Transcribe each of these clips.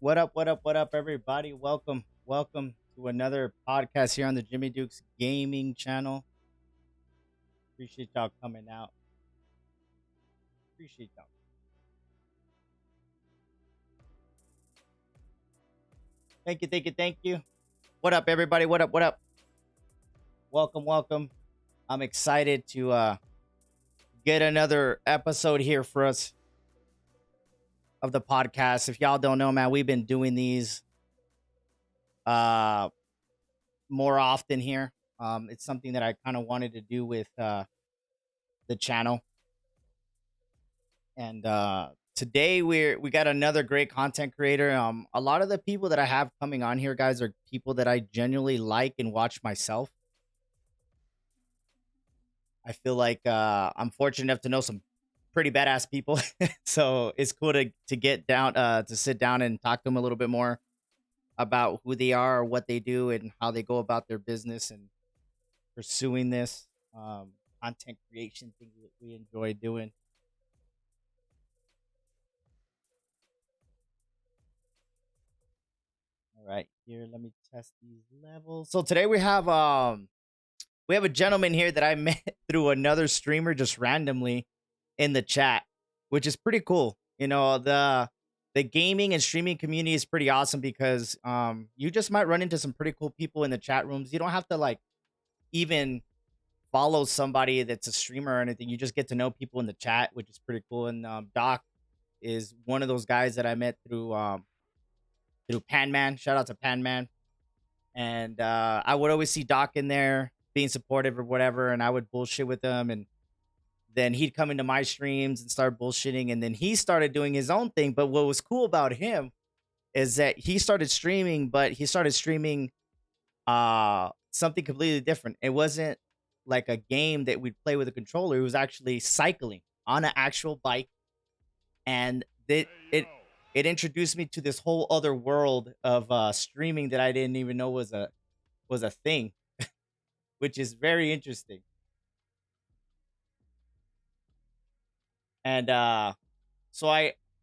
What up, what up, what up, everybody? Welcome to another podcast here on the Jimmy Dukes Gaming channel. Appreciate y'all coming out. Appreciate y'all. Thank you. What up, everybody? What up? Welcome. I'm excited to get another episode here for us of the podcast. If y'all don't know, man, we've been doing these uh more often here. It's something that I kind of wanted to do with the channel. And today we got another great content creator. A lot of the people that I have coming on here, guys, are people that I genuinely like and watch myself. I feel like I'm fortunate enough to know some pretty badass people. So it's cool to get down to sit down and talk to them a little bit more about who they are, what they do, and how they go about their business and pursuing this content creation thing that we enjoy doing. All right, here, let me test these levels. So today we have a gentleman here that I met through another streamer just randomly in the chat, which is pretty cool. You know, the gaming and streaming community is pretty awesome because you just might run into some pretty cool people in the chat rooms. You don't have to like even follow somebody that's a streamer or anything. You just get to know people in the chat, which is pretty cool. And Doc is one of those guys that I met through Panman. Shout out to Panman. And I would always see Doc in there being supportive or whatever, and I would bullshit with him, and then he'd come into my streams and start bullshitting, and then he started doing his own thing. But what was cool about him is that he started streaming, but he started streaming something completely different. It wasn't like a game that we'd play with a controller. It was actually cycling on an actual bike, and it introduced me to this whole other world of streaming that I didn't even know was a thing, which is very interesting. And so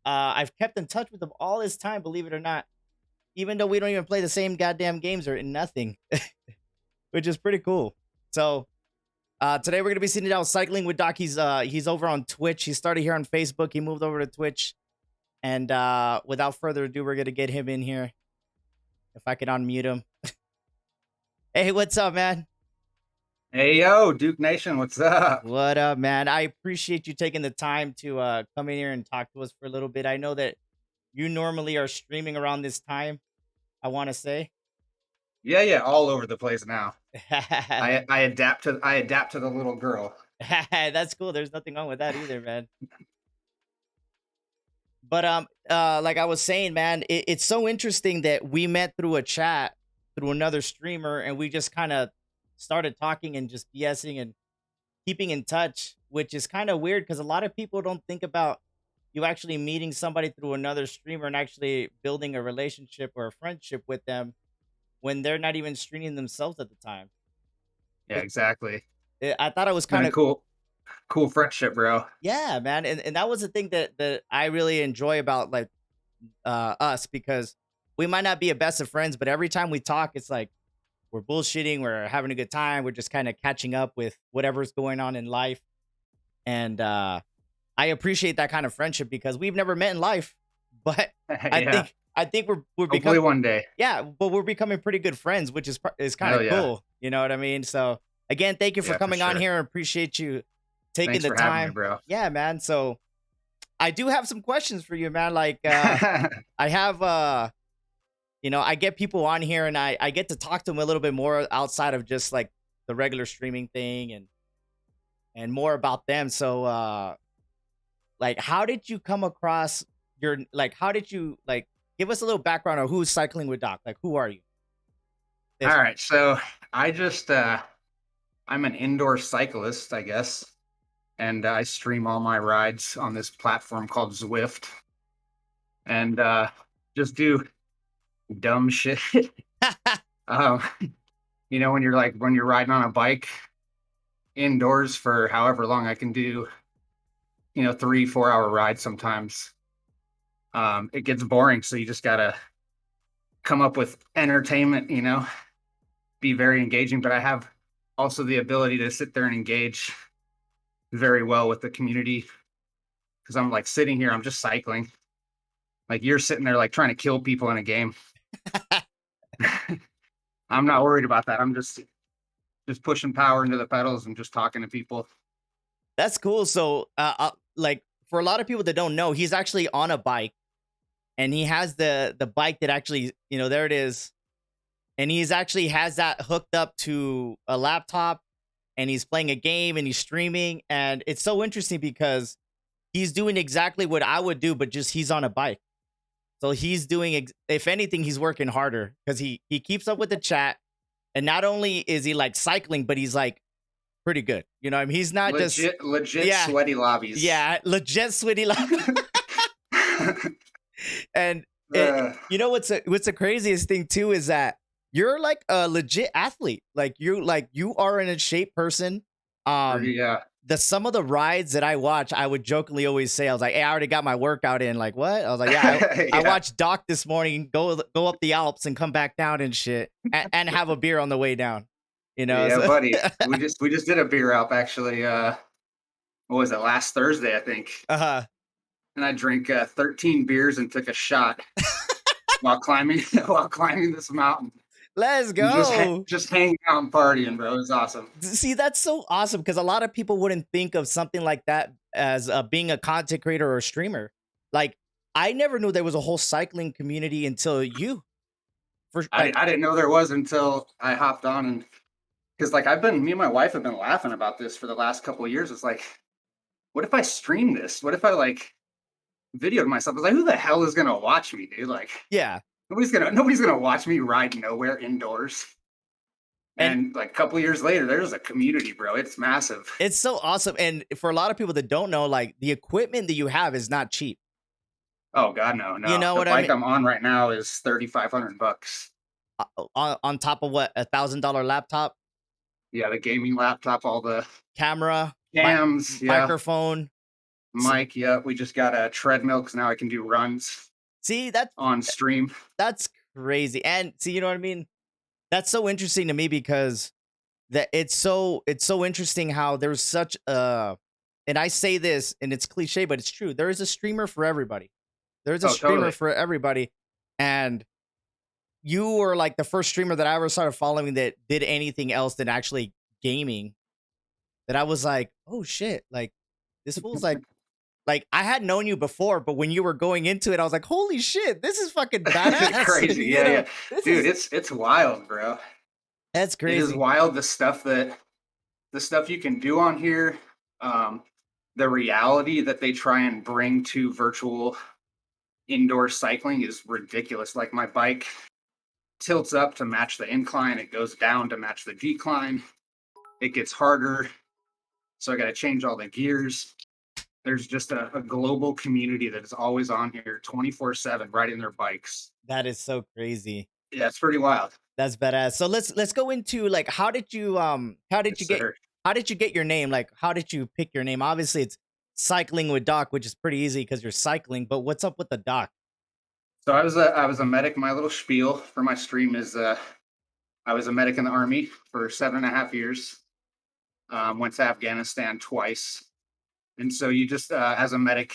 I've kept in touch with him all this time, believe it or not, even though we don't even play the same goddamn games or nothing, which is pretty cool. So today we're gonna be sitting down cycling with Doc. He's over on Twitch. He started here on Facebook. He moved over to Twitch. And without further ado, we're gonna get him in here. If I can unmute him. Hey, what's up, man? Hey, yo, Duke Nation, what's up? What up, man? I appreciate you taking the time to come in here and talk to us for a little bit. I know that you normally are streaming around this time, I want to say. Yeah, all over the place now. I adapt to the little girl. That's cool. There's nothing wrong with that either, man. But like I was saying, man, it's so interesting that we met through a chat through another streamer, and we just kind of started talking and just BSing and keeping in touch, which is kind of weird because a lot of people don't think about you actually meeting somebody through another streamer and actually building a relationship or a friendship with them when they're not even streaming themselves at the time. Yeah, exactly. I thought it was Kind kind of of cool friendship, bro. yeah, man, and that was the thing that I really enjoy about like us, because we might not be a best of friends, but every time we talk, it's like we're bullshitting, we're having a good time, we're just kind of catching up with whatever's going on in life. And I appreciate that kind of friendship because we've never met in life, but Yeah, I think we're hopefully becoming, one day. yeah, but we're becoming pretty good friends, which is kind Hell of yeah. cool. You know what I mean? So again, thank you for Yeah, for coming on sure. here. I appreciate you taking Thanks the for having me, time. bro. Yeah, man. So I do have some questions for you, man. Like I have I get people on here and I get to talk to them a little bit more outside of just like the regular streaming thing and more about them. So like how did you come across how did you like give us a little background on who's cycling with Doc? Like who are you? All right, so I just I'm an indoor cyclist, I guess, and I stream all my rides on this platform called Zwift, and just do dumb shit. um, when you're riding on a bike indoors for however long, I can do 3-4 hour rides sometimes. It gets boring, so you just gotta come up with entertainment, be very engaging, but I have also the ability to sit there and engage very well with the community because I'm like sitting here, I'm just cycling. Like you're sitting there like trying to kill people in a game. I'm not worried about that. I'm just pushing power into the pedals and just talking to people. That's cool. So, like for a lot of people that don't know, he's actually on a bike, and he has the bike that actually, there it is, and he's actually has that hooked up to a laptop, and he's playing a game and he's streaming, and it's so interesting because he's doing exactly what I would do, but just he's on a bike. So he's doing, if anything, he's working harder because he keeps up with the chat, and not only is he like cycling, but he's like pretty good. You know what I mean? He's not legit sweaty lobbies. Yeah, legit sweaty lobbies. And you know what's the craziest thing too is that you're like a legit athlete. Like you are an in shape person. Yeah. Some of the rides that I watch, I would jokingly always say, I was like, hey, I already got my workout in. Like, what? I was like, yeah, I watched Doc this morning go up the Alps and come back down and shit, and have a beer on the way down. Yeah, so. Buddy. we just did a beer Alp actually. What was it? Last Thursday, I think. And I drank 13 beers and took a shot while climbing this mountain. Let's go. Just hanging out and partying, bro. It was awesome. See, that's so awesome because a lot of people wouldn't think of something like that as being a content creator or a streamer. Like, I never knew there was a whole cycling community until you. I didn't know there was until I hopped on, and because like me and my wife have been laughing about this for the last couple of years. It's like, what if I stream this? What if I like videoed myself? I was like, who the hell is gonna watch me, dude? Like, yeah. Nobody's gonna watch me ride nowhere indoors. And like a couple of years later, there's a community, bro. It's massive. It's so awesome. And for a lot of people that don't know, like the equipment that you have is not cheap. Oh God, no. You know the what bike I mean? I'm on right now is $3,500. On top of what, $1,000 laptop? Yeah, the gaming laptop, all the camera, cams, microphone, mic. Yeah, we just got a treadmill because now I can do runs. See, that's on stream. That's crazy. And see, you know what I mean? That's so interesting to me because it's so interesting how there's such and I say this and it's cliche, but it's true. There is a streamer for everybody. There's a streamer totally. For everybody. And you were like the first streamer that I ever started following that did anything else than actually gaming. That I was like, oh shit, like this fool's like I had known you before, but when you were going into it, I was like, holy shit, this is fucking badass. Crazy. Yeah. Dude, it's wild, bro. That's crazy. It is wild, the stuff you can do on here. The reality that they try and bring to virtual indoor cycling is ridiculous. Like my bike tilts up to match the incline. It goes down to match the decline. It gets harder. So I got to change all the gears. There's just a global community that is always on here 24/7 riding their bikes. That is so crazy. Yeah, it's pretty wild. That's badass. So let's go into like how did you get your name? Like how did you pick your name? Obviously it's Cycling with Doc, which is pretty easy because you're cycling, but what's up with the Doc? So I was a medic. My little spiel for my stream is I was a medic in the Army for 7.5 years. Went to Afghanistan twice. And so you just, as a medic,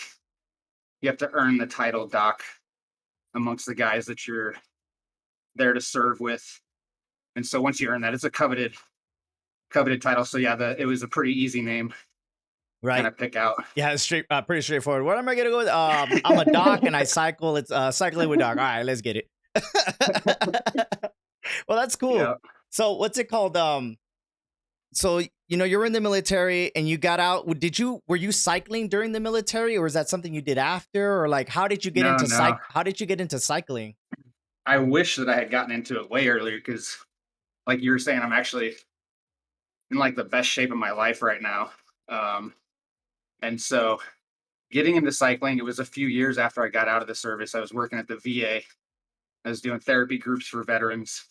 you have to earn the title Doc amongst the guys that you're there to serve with. And so once you earn that, it's a coveted title. So yeah, it was a pretty easy name, right? Kind of pick out. Yeah, it's pretty straightforward. What am I gonna go with? I'm a Doc and I cycle. It's Cycling with Doc. All right, let's get it. Well, that's cool. Yeah. So what's it called? So, you're in the military and you got out. Were you cycling during the military, or is that something you did after? Or like, how did you get into cycling? I wish that I had gotten into it way earlier because like you were saying, I'm actually in like the best shape of my life right now. And so getting into cycling, it was a few years after I got out of the service. I was working at the VA. I was doing therapy groups for veterans.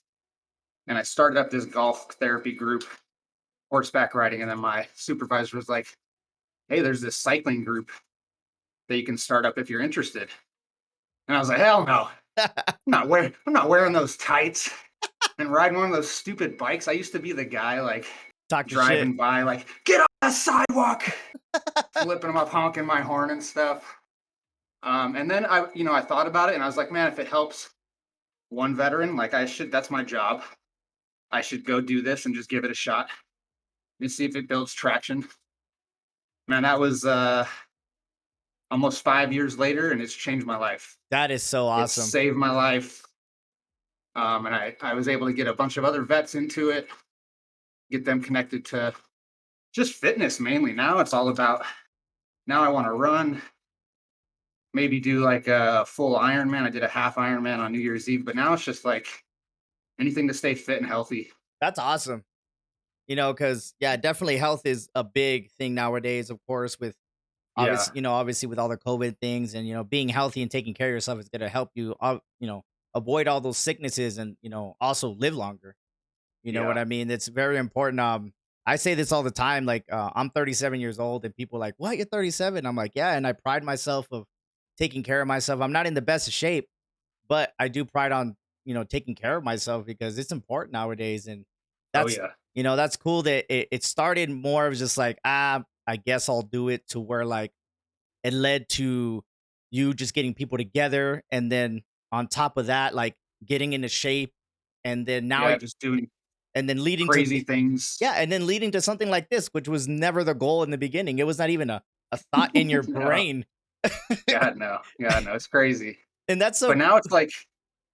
And I started up this golf therapy group, horseback riding, and then my supervisor was like, hey, there's this cycling group that you can start up if you're interested. And I was like, hell no. I'm not wearing those tights and riding one of those stupid bikes. I used to be the guy like Talking shit. driving by, like, get on the sidewalk, flipping them up, honking my horn and stuff. And then I thought about it and I was like, man, if it helps one veteran, like that's my job. I should go do this and just give it a shot and see if it builds traction. Man, that was almost 5 years later, and it's changed my life. That is so It's awesome. saved my life. And I was able to get a bunch of other vets into it, get them connected to just fitness mainly. Now it's all about, now I want to run, maybe do like a full Ironman. I did a half Ironman on New Year's Eve, but now it's just like anything to stay fit and healthy. That's awesome. Because yeah, definitely health is a big thing nowadays, of course, with Yeah. obviously with all the COVID things and, being healthy and taking care of yourself is going to help you, avoid all those sicknesses and, also live longer. You know what Yeah. I mean? It's very important. I say this all the time. Like, I'm 37 years old and people are like, what? You're 37? I'm like, yeah. And I pride myself of taking care of myself. I'm not in the best of shape, but I do pride on, taking care of myself because it's important nowadays. And Oh, that's, yeah. that's cool that it started more of just like, I guess I'll do it, to where like it led to you just getting people together. And then on top of that, like getting into shape. And then now, Yeah. Just doing and then leading to, crazy things. yeah, and then leading to something like this, which was never the goal in the beginning. It was not even a thought in your No. brain. Yeah. No. Yeah. No. It's crazy. And that's But so, now it's like,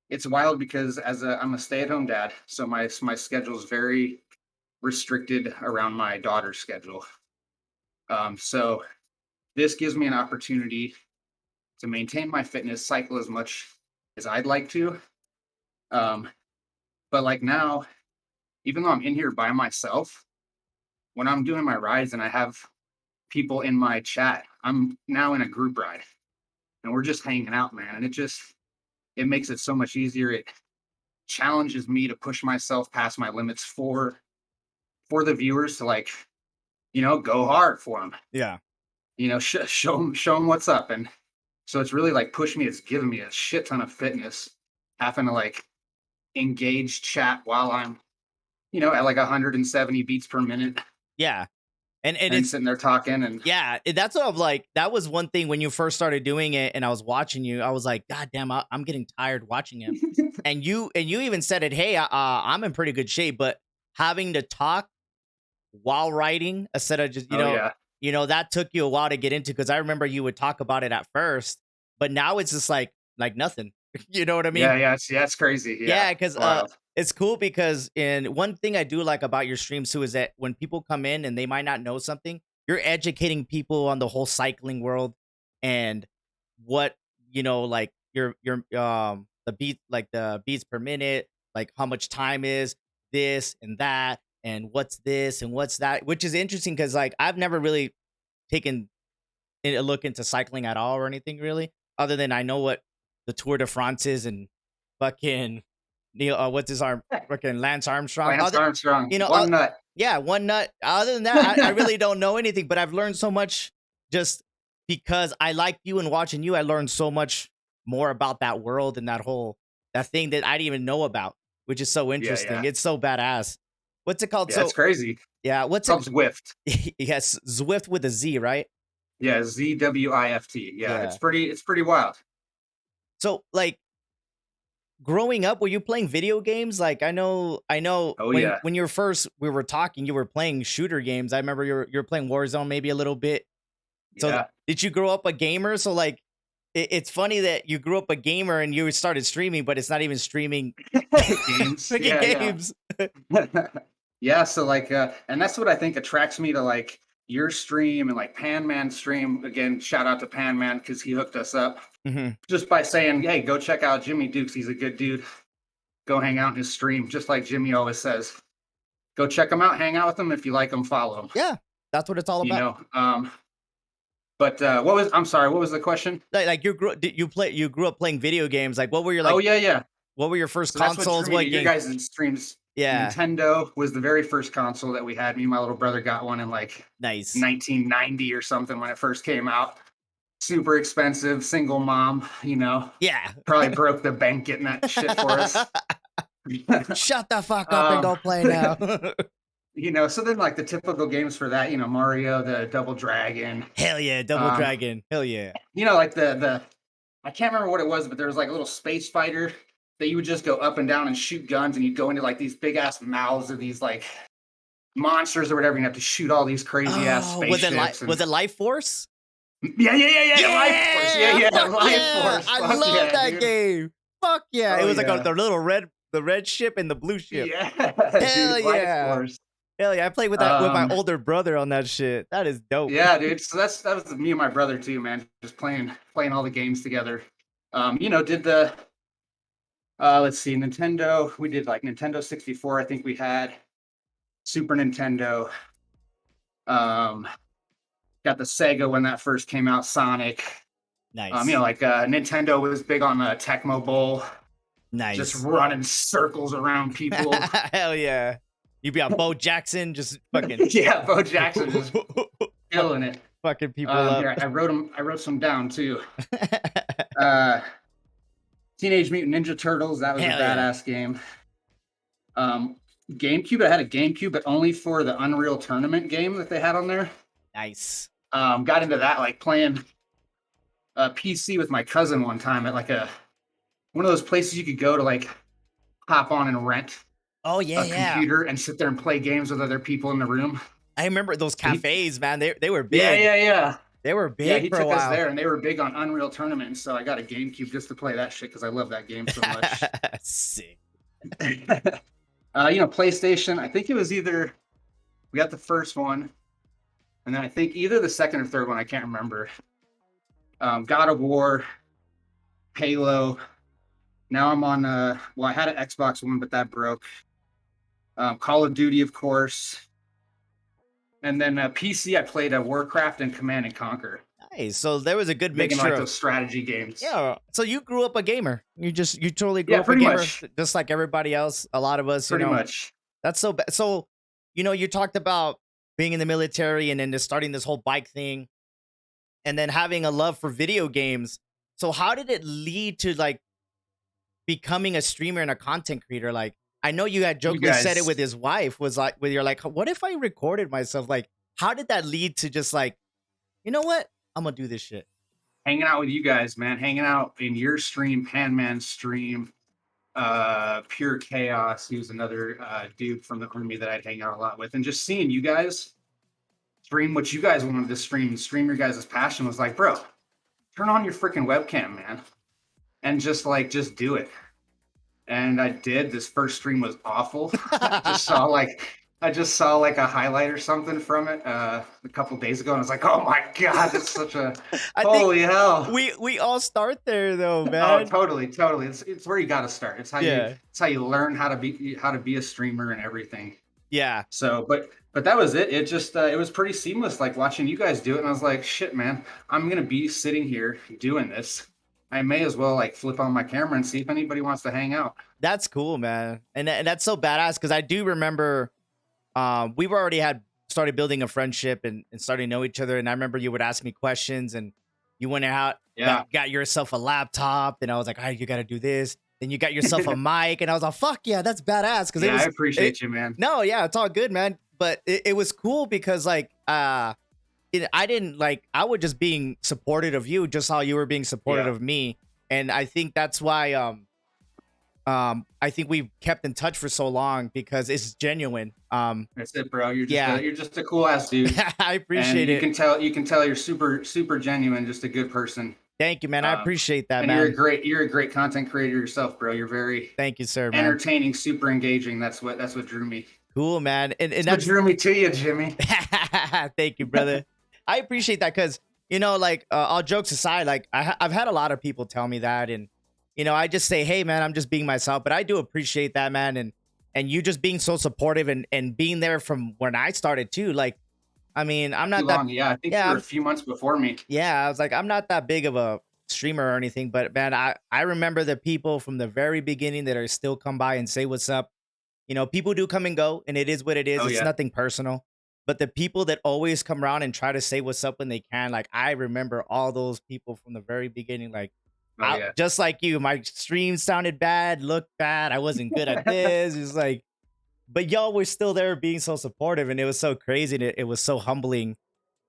it's wild because I'm a stay-at-home dad, so my schedule is very restricted around my daughter's schedule. So this gives me an opportunity to maintain my fitness cycle as much as I'd like to. Um, but like now, even though I'm in here by myself, when I'm doing my rides and I have people in my chat, I'm now in a group ride and we're just hanging out, man. And it makes it so much easier. It challenges me to push myself past my limits for the viewers to, like, go hard for them, yeah. show them what's up. And so it's really like push me. It's giving me a shit ton of fitness, having to like engage chat while I'm, at like 170 beats per minute Yeah. And and it's, sitting there talking. And yeah, that's what I'm like. That was one thing when you first started doing it and I was watching you, I was like, God damn, I'm getting tired watching him. And you even said it, hey, I'm in pretty good shape, but having to talk while writing instead of just, oh yeah, that took you a while to get into, because I remember you would talk about it at first, but now it's just like nothing. You know what I mean? it's crazy. Yeah, Yeah, it's because wild. it's cool, because in one thing I do like about your streams too is that when people come in and they might not know something, you're educating people on the whole cycling world and what, like the beats per minute, like how much time is this and that, and what's this and what's that, which is interesting because like I've never really taken a look into cycling at all or anything really, other than I know what the Tour de France is and fucking Neil, what's his arm, fucking Lance Armstrong. Lance Armstrong, You know, one nut. yeah, one nut. Other than that, I really don't know anything, but I've learned so much just because I like you and watching you. I learned so much more about that world and that thing that I didn't even know about, which is so Yeah, interesting. yeah, It's so badass. What's it called? yeah. It's So crazy. yeah, It's what's called it? Zwift. Yes, Zwift with a Z, right? Yeah, ZWIFT. Yeah, Yeah. it's pretty wild. So like growing up, were you playing video games? Like I know Oh when yeah, we were talking, you were playing shooter games. I remember you were playing Warzone maybe a little bit. So yeah. did you grow up a gamer? So like it's funny that you grew up a gamer and you started streaming, but it's not even streaming Games. freaking Yeah, games. yeah. Yeah, so like and that's what I think attracts me to like your stream and like Pan Man stream. Again, shout out to Pan Man because he hooked us up Hmm. just by saying, hey, go check out Jimmy Dukes. He's a good dude. Go hang out in his stream, just like Jimmy always says. Go check him out, hang out with him. If you like him, follow him. Yeah, that's what it's all You about. know. But I'm sorry, what was the question? Like you grew up playing video games. Like Oh yeah, yeah. what were your first So that's what consoles? drew me What to your game? guys' streams. Yeah, Nintendo was the very first console that we had. Me and my little brother got one in like nice. 1990 or something when it first came out. super expensive, single mom, Yeah. probably broke the bank getting that shit for us. Shut the fuck up and go play now. So then like the typical games for that, Mario, the Double Dragon. Hell yeah, Double Dragon. Hell yeah. Like the I can't remember what it was, but there was like a little space fighter that you would just go up and down and shoot guns, and you'd go into like these big ass mouths of these like monsters or whatever. You have to shoot all these crazy ass spaceships. Was it Life Force? Yeah. Life Force. Yeah. Life Force. I love that game. Fuck yeah. It was like the little red ship and the blue ship. Yeah. Hell dude, yeah. Life Force. Hell yeah. I played with that with my older brother on that shit. That is dope. Yeah, dude. So that was me and my brother too, man. Just playing all the games together. Did the let's see, Nintendo. We did like Nintendo 64, I think we had. Super Nintendo. Got the Sega when that first came out, Sonic. Nice. Nintendo was big on the Tecmo Bowl. Nice. Just running circles around people. Hell yeah. You'd be on Bo Jackson, just fucking. Yeah, Bo Jackson just killing it. Fucking people up. Here, I wrote some down too. Teenage Mutant Ninja Turtles. That was a badass game. GameCube. I had a GameCube, but only for the Unreal Tournament game that they had on there. Nice. Got into that, like playing PC with my cousin one time at like one of those places you could go to like hop on and rent. Oh yeah, computer and sit there and play games with other people in the room. I remember those cafes, man. They were big. Yeah. They were big. Yeah, he for took a while. us there, and they were big on Unreal Tournament. And so I got a GameCube just to play that shit because I love that game so much. Sick. PlayStation. I think it was either we got the first one, and then I think either the second or third one. I can't remember. God of War, Halo. Now I'm on. I had an Xbox One, but that broke. Call of Duty, of course. And then PC, I played Warcraft and Command and Conquer. Nice. So there was a good mixture of those strategy games. Yeah. So you grew up a gamer. You totally grew up a gamer, just like everybody else. A lot of us. Pretty much. That's so bad. So, you talked about being in the military and then just starting this whole bike thing, and then having a love for video games. So how did it lead to like becoming a streamer and a content creator? Like, I know you had jokingly said it with his wife, was like, where you're like, what if I recorded myself? Like, how did that lead to just like, you know what? I'm going to do this shit. Hanging out with you guys, man. Hanging out in your stream, Panman's stream, Pure Chaos. He was another dude from the army that I'd hang out a lot with. And just seeing you guys stream what you guys wanted to stream your guys' passion was like, bro, turn on your freaking webcam, man. And just do it. And I did. This first stream was awful. I just saw like a highlight or something from it a couple days ago, and I was like, "Oh my god, it's such a holy hell!" We all start there though, man. Oh, totally. It's where you got to start. It's how you learn how to be a streamer and everything. Yeah. So, but that was it. It just it was pretty seamless. Like watching you guys do it, and I was like, "Shit, man, I'm gonna be sitting here doing this. I may as well like flip on my camera and see if anybody wants to hang out." That's cool, man. And that's so badass because I do remember we were already had started building a friendship and starting to know each other. And I remember you would ask me questions and you went out, got yourself a laptop. And I was like, all right, you got to do this. Then you got yourself a mic. And I was like, fuck yeah, that's badass. Cause I appreciate you, man. No, yeah, it's all good, man. But it was cool because like, I was just being supportive of you, just how you were being supportive of me. And I think that's why, I think we've kept in touch for so long because it's genuine. That's it, bro. You're just a cool ass dude. I appreciate it. You can tell you're super genuine, just a good person. Thank you, man. I appreciate that, and man. You're a great content creator yourself, bro. You're very thank you, sir. Man. Entertaining, super engaging. That's what drew me. Cool, man. And that's what drew me to you, Jimmy. Thank you, brother. I appreciate that because like all jokes aside, like I've had a lot of people tell me that, and I just say, hey, man, I'm just being myself. But I do appreciate that, man. And you just being so supportive and being there from when I started, too. Like, I mean, I'm not that. Yeah, I think you were a few months before me. Yeah, I was like, I'm not that big of a streamer or anything. But, man, I remember the people from the very beginning that are still come by and say what's up. People do come and go, and it is what it is. It's nothing personal. but the people that always come around and try to say what's up when they can, like I remember all those people from the very beginning. Like, Oh yeah. just like you, my stream sounded bad, looked bad. I wasn't good at this. It's like, but y'all were still there being so supportive, and it was so crazy. And it was so humbling.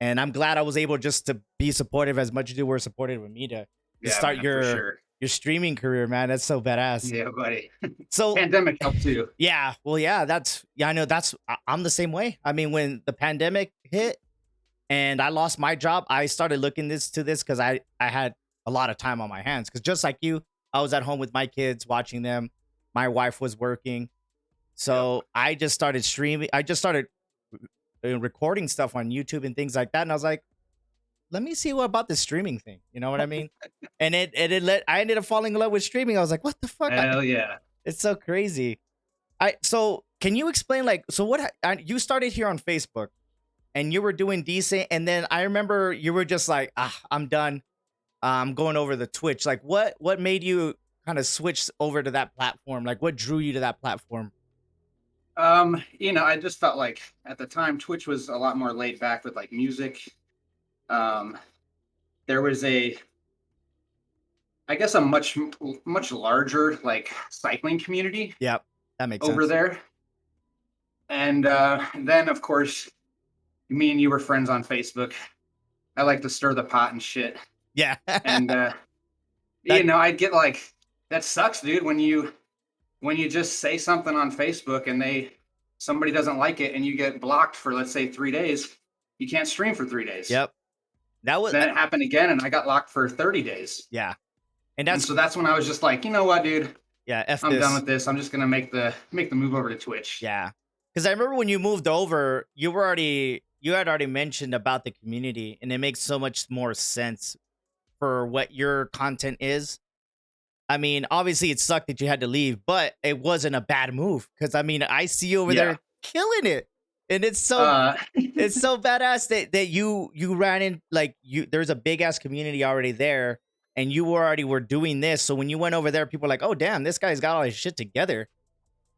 And I'm glad I was able just to be supportive as much as you were supportive with me to start man, for sure. your streaming career, man. That's so badass. Yeah, buddy. So Pandemic helped too. yeah, well, yeah, I know I'm the same way. I mean, when the pandemic hit and I lost my job, I started looking to this because I had a lot of time on my hands. Because just like you, I was at home with my kids watching them. My wife was working, so I just started streaming. I just started recording stuff on YouTube and things like that, and I was like, let me see what about this streaming thing. You know what I mean? And I ended up falling in love with streaming. I was like, what the fuck? Hell yeah. It's so crazy. So can you explain, like, so what you started here on Facebook and you were doing decent, and then I remember you were just like, I'm done. I'm going over to Twitch. Like, what made you kind of switch over to that platform? Like, what drew you to that platform? I just felt like at the time Twitch was a lot more laid back with like music. There was I guess a much larger like cycling community. Yep, that makes over sense. there. And then of course, me and you were friends on Facebook. I like to stir the pot and shit. Yeah. And I'd get like, that sucks, dude, when you just say something on Facebook and somebody doesn't like it and you get blocked for, let's say, 3 days. You can't stream for 3 days. Yep. Then it happened again and I got locked for 30 days. Yeah. And so that's when I was just like, you know what, dude? Yeah, I'm done with this. I'm just gonna make the move over to Twitch. Yeah. Because I remember when you moved over, you had already mentioned about the community, and it makes so much more sense for what your content is. I mean, obviously it sucked that you had to leave, but it wasn't a bad move. Because I mean, I see you over there killing it. And it's so it's so badass that you ran in, like, there's a big ass community already there, and you were doing this. So when you went over there, people were like, oh damn, this guy's got all his shit together.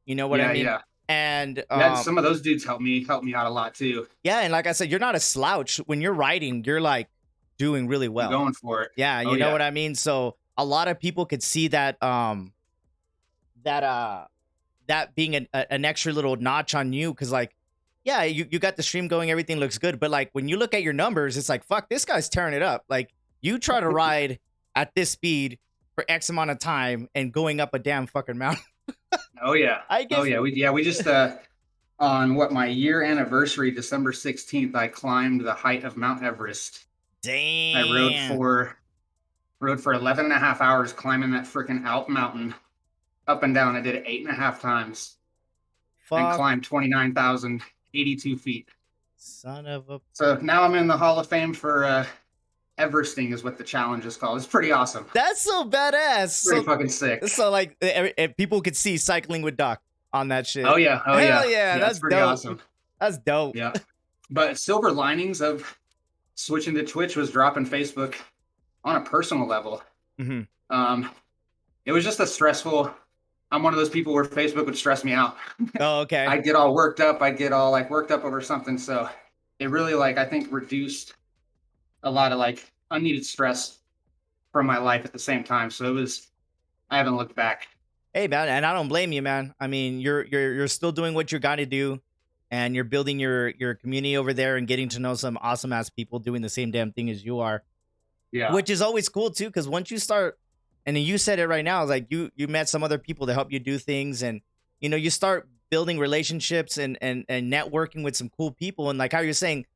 You know what I mean? Yeah. And some of those dudes helped me out a lot too. Yeah, and like I said, you're not a slouch. When you're writing, you're like doing really well. I'm going for it. Yeah, you know what I mean? So a lot of people could see that that being an extra little notch on you, because like, yeah, you got the stream going, everything looks good, but like when you look at your numbers, it's like, fuck, this guy's tearing it up. Like, you try to ride at this speed for X amount of time and going up a damn fucking mountain. Oh yeah. We just on my year anniversary, December 16th, I climbed the height of Mount Everest. Damn. I rode for 11 and a half hours climbing that freaking Alp mountain up and down. I did it 8.5 times. And climbed 29,082 feet. Son of a... So now I'm in the Hall of Fame for Everesting is what the challenge is called. It's pretty awesome. That's so badass. Pretty fucking sick. So like, people could see Cycling with Doc on that shit. Oh yeah. Hell yeah. That's pretty dope. awesome. That's dope. Yeah. But silver linings of switching to Twitch was dropping Facebook on a personal level. Mm-hmm. It was just I'm one of those people where Facebook would stress me out. Oh, okay. I'd get all worked up. I'd get all like worked up over something. So it really, like, I think reduced a lot of like unneeded stress from my life at the same time. So I haven't looked back. Hey man, and I don't blame you, man. I mean, you're still doing what you got to do, and you're building your community over there and getting to know some awesome ass people doing the same damn thing as you are. Yeah. Which is always cool too, because once you start, and then you said it right now, like you met some other people to help you do things, and you start building relationships and networking with some cool people. And like how you're saying,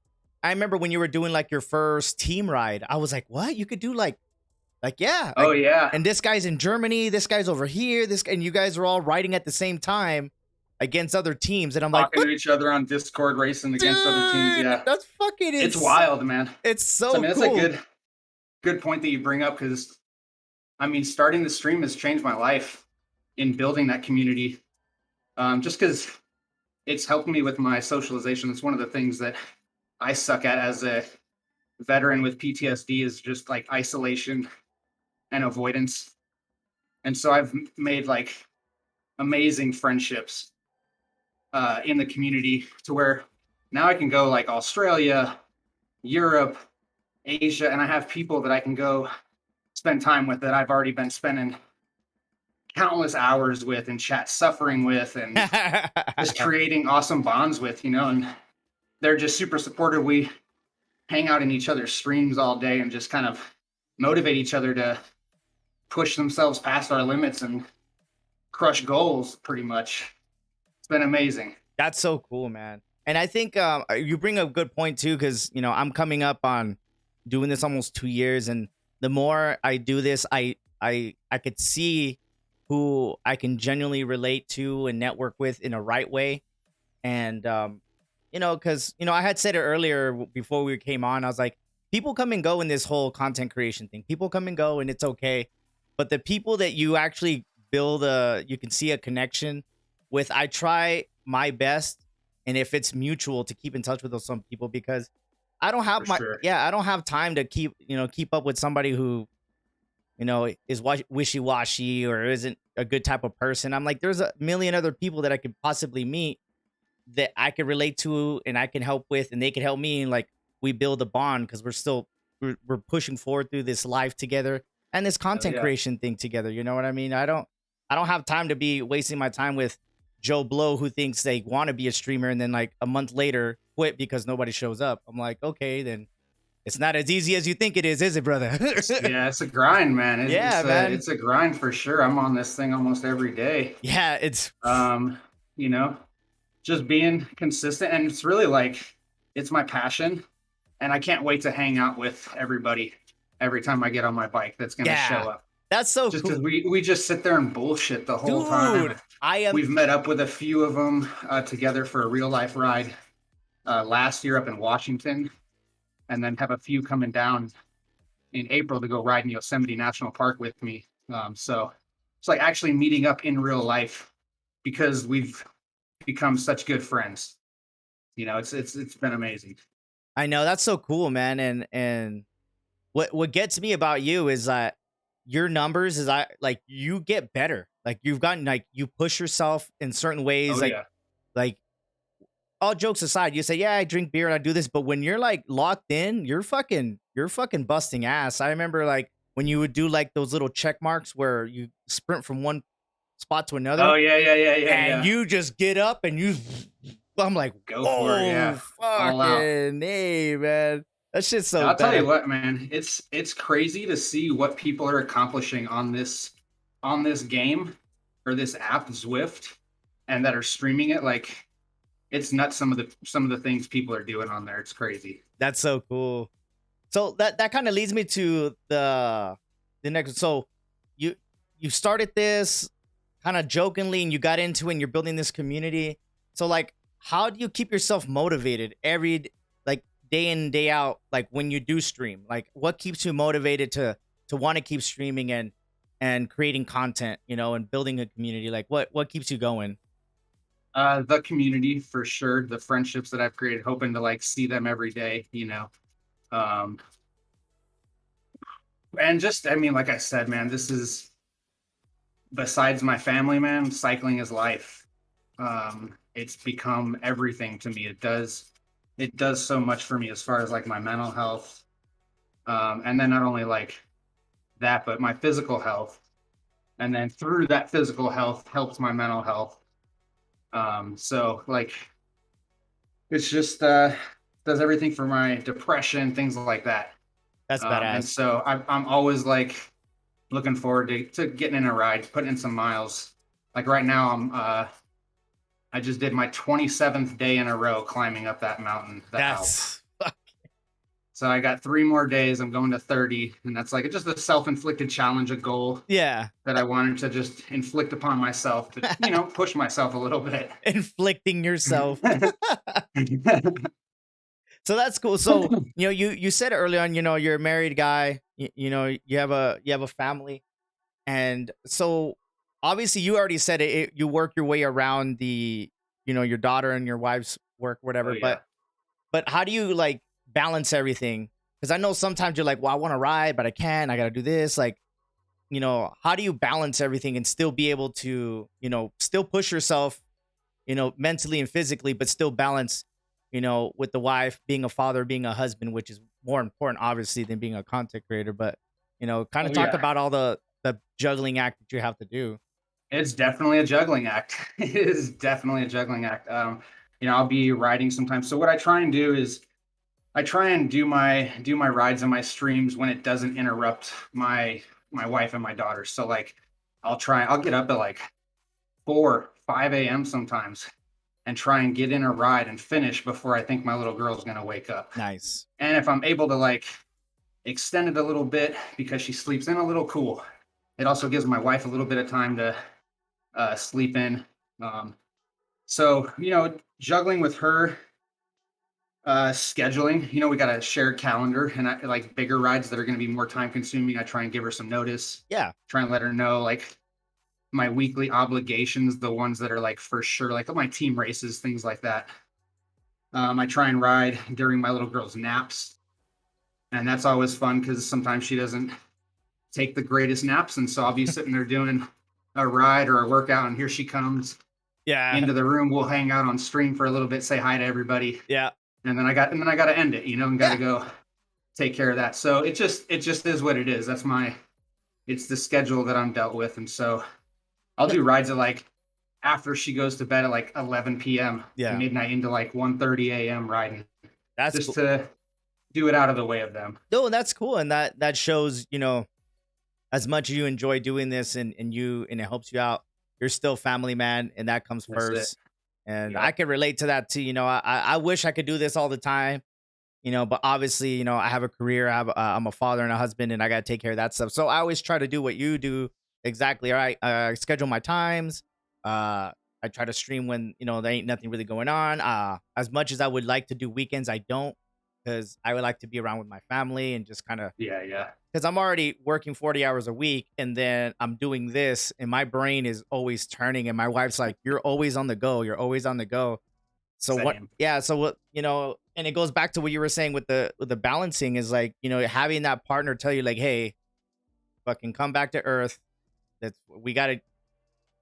I remember when you were doing like your first team ride, I was like, what? You could do like yeah. Oh yeah. And this guy's in Germany, this guy's over here, and you guys are all riding at the same time against other teams. And I'm talking like, to each other on Discord, racing against other teams. Yeah. That's fucking insane. It's wild, man. It's so cool. That's a good point that you bring up, because I mean, starting the stream has changed my life in building that community. Just because it's helped me with my socialization. It's one of the things that I suck at as a veteran with PTSD, is just like isolation and avoidance. And so I've made like amazing friendships in the community, to where now I can go like Australia, Europe, Asia, and I have people that I can go spend time with that I've already been spending countless hours with and chat suffering with and just creating awesome bonds with, and they're just super supportive. We hang out in each other's streams all day and just kind of motivate each other to push themselves past our limits and crush goals pretty much. It's been amazing. That's so cool, man. And I think you bring a good point too, because I'm coming up on doing this almost 2 years, and the more I do this, I could see who I can genuinely relate to and network with in a right way. And because I had said it earlier before we came on, I was like, people come and go in this whole content creation thing. People come and go, and it's okay. But the people that you actually build you can see a connection with, I try my best, and if it's mutual, to keep in touch with some people, because I don't have I don't have time to keep up with somebody who is wishy-washy or isn't a good type of person. I'm like, there's a million other people that I could possibly meet that I could relate to and I can help with, and they can help me, and like we build a bond because we're pushing forward through this life together and this content creation thing together. You know what I mean? I don't have time to be wasting my time with Joe Blow, who thinks they want to be a streamer and then like a month later quit because nobody shows up. I'm like, okay, then it's not as easy as you think it is it, brother? Yeah, it's a grind, man. Man. It's a grind for sure. I'm on this thing almost every day. Yeah, it's just being consistent, and it's really like it's my passion, and I can't wait to hang out with everybody every time I get on my bike that's gonna show up. That's so just cool. Because we just sit there and bullshit the whole time. We've met up with a few of them together for a real life ride last year up in Washington, and then have a few coming down in April to go ride in Yosemite National Park with me. So it's like actually meeting up in real life because we've become such good friends. It's been amazing. I know, that's so cool, man. And what gets me about you is that your numbers is like you get better. Like you've gotten, like you push yourself in certain ways. Like all jokes aside, you say, yeah, I drink beer and I do this, but when you're like locked in, you're fucking busting ass. I remember like when you would do like those little check marks where you sprint from one spot to another. Oh yeah. And you just get up and I'm like, go for it, yeah. Fucking hey, man. That shit's so I'll tell you what, man. It's crazy to see what people are accomplishing on this game or this app, Zwift, and that are streaming it. Like, it's nuts. Some of the things people are doing on there. It's crazy. That's so cool. So that kind of leads me to the next. So you started this kind of jokingly, and you got into it, and you're building this community. So like, how do you keep yourself motivated every day in and day out, like when you do stream? Like what keeps you motivated to want to keep streaming and creating content, and building a community? Like what keeps you going? The community, for sure. The friendships that I've created, hoping to like see them every day, and just, I mean, like I said, man, this is, besides my family, man, cycling is life. It's become everything to me. It does so much for me as far as like my mental health. And then not only like that, but my physical health. And then through that physical health helps my mental health. So like, it's just, does everything for my depression, things like that. That's badass. And so I'm always like looking forward to getting in a ride, putting in some miles. Like right now, I just did my 27th day in a row climbing up that mountain. So I got 3 more days. I'm going to 30, and that's like just a self-inflicted challenge, a goal. Yeah. That I wanted to just inflict upon myself to, push myself a little bit. Inflicting yourself. So that's cool. So, you said earlier on, you're a married guy, you have a family. And so obviously you already said it, you work your way around the, your daughter and your wife's work, whatever. Oh, yeah. But how do you like balance everything? Because I know sometimes you're like, well, I want to ride, but I can't. I got to do this. Like, how do you balance everything and still be able to, still push yourself, mentally and physically, but still balance with the wife, being a father, being a husband, which is more important, obviously, than being a content creator. But, kind of Oh talk yeah, about all the juggling act that you have to do. it's definitely a juggling act. It is definitely a juggling act. I'll be riding sometimes. So what I try and do is I try and do my rides and my streams when it doesn't interrupt my wife and my daughter. So like I'll get up at like 4, 5 a.m. sometimes and try and get in a ride and finish before I think my little girl's gonna wake up. Nice. And if I'm able to like extend it a little bit because she sleeps in a little, cool. It also gives my wife a little bit of time to sleep in. Um, so juggling with her, scheduling. We got a shared calendar, and I like bigger rides that are going to be more time consuming. I try and give her some notice. Yeah. Try and let her know like my weekly obligations, the ones that are like for sure, like my team races, things like that. I try and ride during my little girl's naps, and that's always fun because sometimes she doesn't take the greatest naps, and so I'll be sitting there doing a ride or a workout, and here she comes Yeah. into the room. We'll hang out on stream for a little bit, say hi to everybody, Yeah. and then I got to end it, and got to Yeah. go take care of that. So it just is what it is. It's the schedule that I'm dealt with, and so I'll No, do rides at like after she goes to bed at like 11 p.m. yeah. midnight into like 1:30 a.m. riding That's just cool. to do it out of the way of them. No, that's cool. And that shows, as much as you enjoy doing this and it helps you out, you're still family man, and that comes That's it. first. And I Yep. can relate to that too. I wish I could do this all the time, but obviously, I have a career, I'm a father and a husband, and I got to take care of that stuff. So I always try to do what you do exactly. All right. Schedule my times. I try to stream when, there ain't nothing really going on. As much as I would like to do weekends, I don't, because I would like to be around with my family and just kind of, Yeah, yeah. because I'm already working 40 hours a week, and then I'm doing this, and my brain is always turning, and my wife's like, "You're always on the go. You're always on the go." So what? Same. Yeah. So what? And it goes back to what you were saying with the balancing is like, having that partner tell you like, "Hey, fucking come back to earth. We got to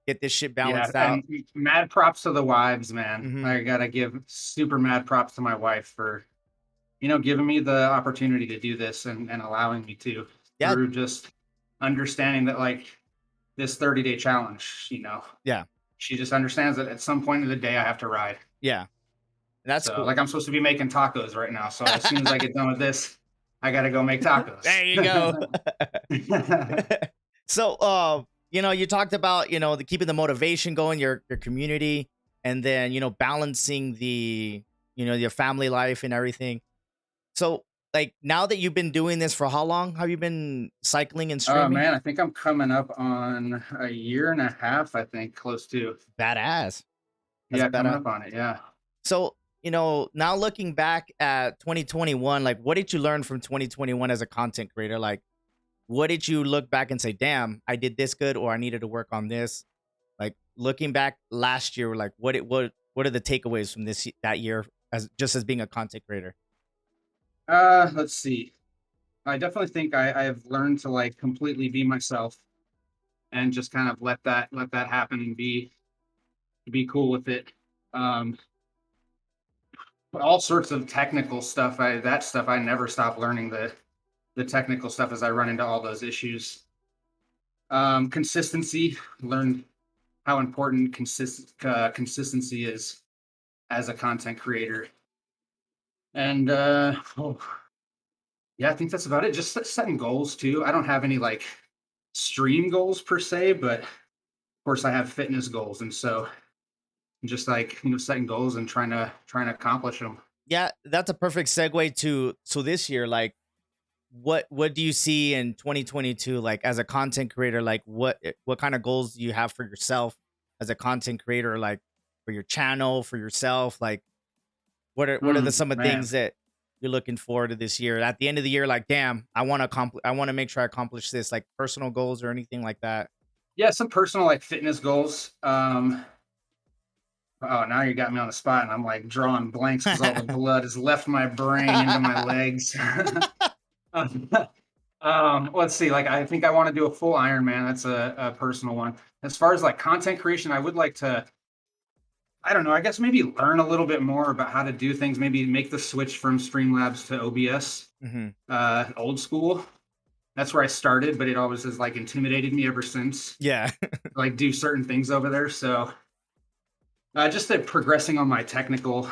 get this shit Yeah, balanced out." and mad props to the wives, man. Hmm. I gotta give super mad props to my wife for, giving me the opportunity to do this and allowing me to Yeah. through just understanding that like this 30-day challenge, Yeah. she just understands that at some point in the day I have to ride. Yeah. That's So cool. like I'm supposed to be making tacos right now. So as soon as I get done with this, I gotta go make tacos. There you go. So, you talked about, the keeping the motivation going, your community, and then, balancing your family life and everything. So, like, now that you've been doing this for how long have you been cycling and Oh streaming? man, I think I'm coming up on a year and a half, I think, close to. Badass. That's Yeah, coming badass. up on it. Yeah. So, now looking back at 2021, like, what did you learn from 2021 as a content creator? Like, what did you look back and say, damn, I did this good, or I needed to work on this? Like, looking back last year, like, what are the takeaways from that year as being a content creator? Let's see. I definitely think I have learned to like completely be myself and just kind of let that happen and be cool with it. Um, but all sorts of technical stuff. That stuff I never stop learning the technical stuff as I run into all those issues. Consistency. Learned how important consistency is as a content creator. And yeah, I think that's about it. Just setting goals too. I don't have any like stream goals per se, but of course I have fitness goals, and so just like setting goals and trying to accomplish them. Yeah, that's a perfect segue to so this year, like, what do you see in 2022, like, as a content creator? Like, what kind of goals do you have for yourself as a content creator, like, for your channel, for yourself? Like, what are the some of the Man, things that you're looking forward to this year? At the end of the year, like, damn, I want to make sure I accomplish this, like, personal goals or anything like that. yeah, some personal like fitness goals. Oh, now you got me on the spot, and I'm like drawing blanks because all the blood has left my brain into my legs. Let's see. Like, I think I want to do a full Ironman. That's a personal one. As far as like content creation, I would like to I don't know. I guess maybe learn a little bit more about how to do things. Maybe make the switch from Streamlabs to OBS, old school. That's where I started, but it always has like intimidated me ever since. Yeah. Like do certain things over there. So just progressing on my technical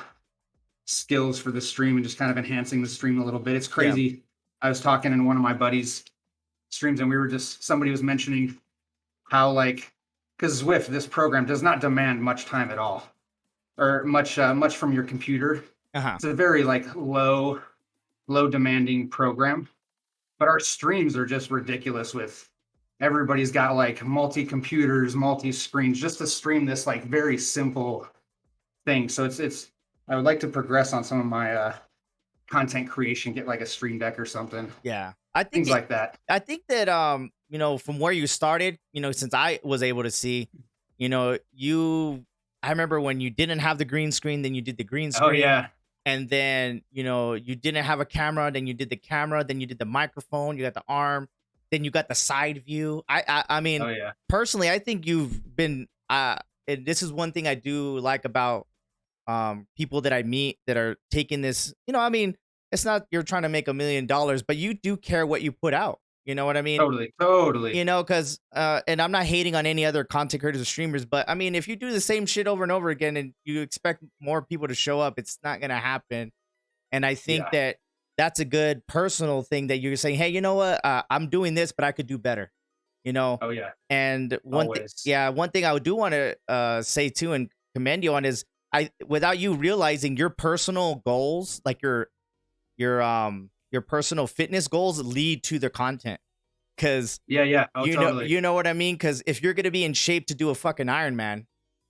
skills for the stream and just kind of enhancing the stream a little bit. It's crazy. Yeah. I was talking in one of my buddies' streams, and somebody was mentioning how like, because Zwift, this program does not demand much time at all, or much from your computer. It's a very like low demanding program, but our streams are just ridiculous. With everybody's got like multi computers, multi screens, just to stream this like very simple thing. So it's I would like to progress on some of my content creation, get like a stream deck or something. Yeah, I think things like that. I think that you know, from where you started, you know, since I was able to see, you know, I remember when you didn't have the green screen, then you did the green screen. Oh yeah. And then, you know, you didn't have a camera, then you did the camera, then you did the microphone, you got the arm, then you got the side view. I mean, personally, I think you've been and this is one thing I do like about people that I meet that are taking this, you know, I mean, it's not you're trying to make $1 million, but you do care what you put out. You know what I mean? Totally. You know, because and I'm not hating on any other content creators or streamers, but I mean, if you do the same shit over and over again and you expect more people to show up, it's not gonna happen. And I think that that's a good personal thing that you're saying, hey, you know what? I'm doing this, but I could do better. You know? Oh yeah. And one thing I do want to say too and commend you on is without you realizing your personal goals, like your personal fitness goals lead to the content. Cause you know what I mean? Cause if you're going to be in shape to do a fucking Ironman,